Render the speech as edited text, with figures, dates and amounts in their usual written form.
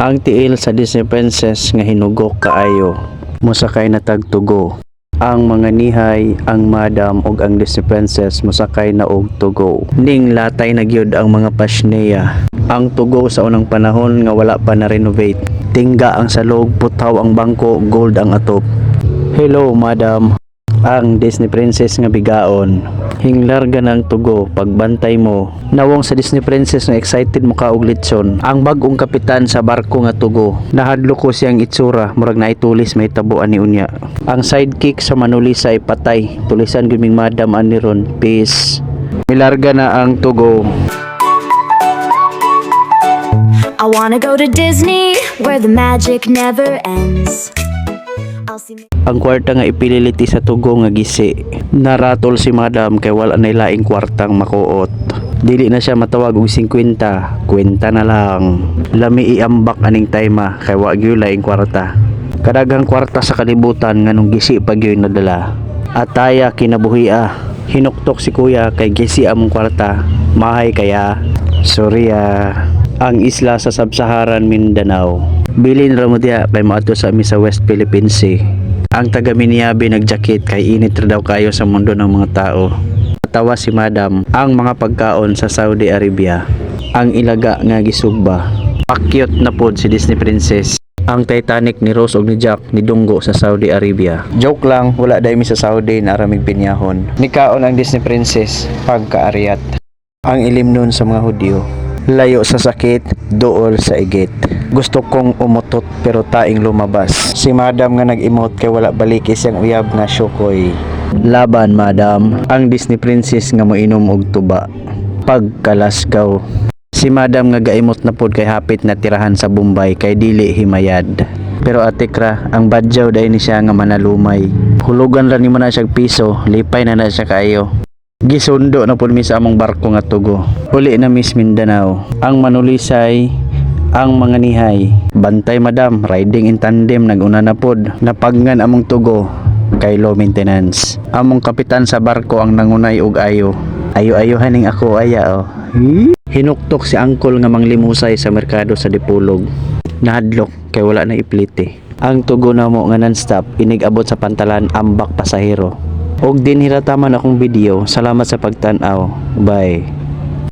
Ang tiil sa Disney Princess nga hinugok kaayo, musakay na tagtugo. Ang mga nihay, ang madam ug ang Disney Princess musakay na og tugo. Ning latay na gyud ang mga pasneya. Ang tugo sa unang panahon nga wala pa na renovate. Tingga ang salog, putaw ang bangko, gold ang atop. Hello madam. Ang Disney Princess nga bigaon. Hinglarga ng tugo pagbantay mo. Nawong sa Disney Princess nga excited mo ka og litson. Ang bagong kapitan sa barko nga tugo. Nahadlo ko siyang itsura, murag naitulis may tabuan ni unya. Ang sidekick sa Manulisa ay patay. Tulisan guming madam ani ron. Peace. Milarga na ang tugo. I wanna go to Disney where the magic never ends. Ang kwarta nga ipililiti sa tugo nga gisi. Naratol si madam kay wala na laing kwartang makuot. Dili na siya matawag og 50, kwenta na lang. Lami iambak aning tayma kay wa gyud laing kwarta. Kadagang kwarta sa kalibutan nganong gisi pa gyud nadala. Ataya kinabuhia. Hinuktok si kuya kay gisi among kwarta. Mahay kaya. Sorry Ang isla sa Sub-Saharan Mindanao. Bilin ra mo diha kay moadto sa mi sa West Philippine Sea. Ang taga Miniabi nagjakit kay init ra daw kayo sa mundo ng mga tao. Tawa si madam. Ang mga pagkaon sa Saudi Arabia. Ang ilaga nga gisugba. Pakyot na pod si Disney Princess. Ang Titanic ni Rose ug ni Jack ni Dunggo sa Saudi Arabia. Joke lang, wala dai mi sa Saudi na aramig pinyahon. Nikaon ang Disney Princess pagkaariat. Ang ilim nun sa mga Hudyo. Layo sa sakit, dool sa igit. Gusto kong umutot pero taing lumabas. Si madam nga nag-emote kay wala balik isang uyab nga syukoy. Laban madam, ang Disney Princess nga moinom og tuba. Pagkalasgaw. Si madam nga ga-emote na pod kay hapit na tirahan sa Bombay kay dili himayad. Pero atikra, ang badyaw dahil ni siya nga manalumay. Hulugan ra nimo na siyang piso, lipay na siya kayo. Gisundo na po mi sa among barko nga tugo. Uli na Miss Mindanao. Ang Manulisay, ang mga nihay. Bantay madam, riding in tandem, naguna na pod. Napagngan among tugo, kay low maintenance. Among kapitan sa barko ang nangunay og ayo. Ayo-ayo haning ako aya Hinuktok si angkol nga manglimusay sa merkado sa Dipulog. Nahadlok kay wala na iplite. Ang tugo na mo nga non-stop, inigabot sa pantalan ambak pasahero. Og din hirataman akong video. Salamat sa pagtan-aw. Bye.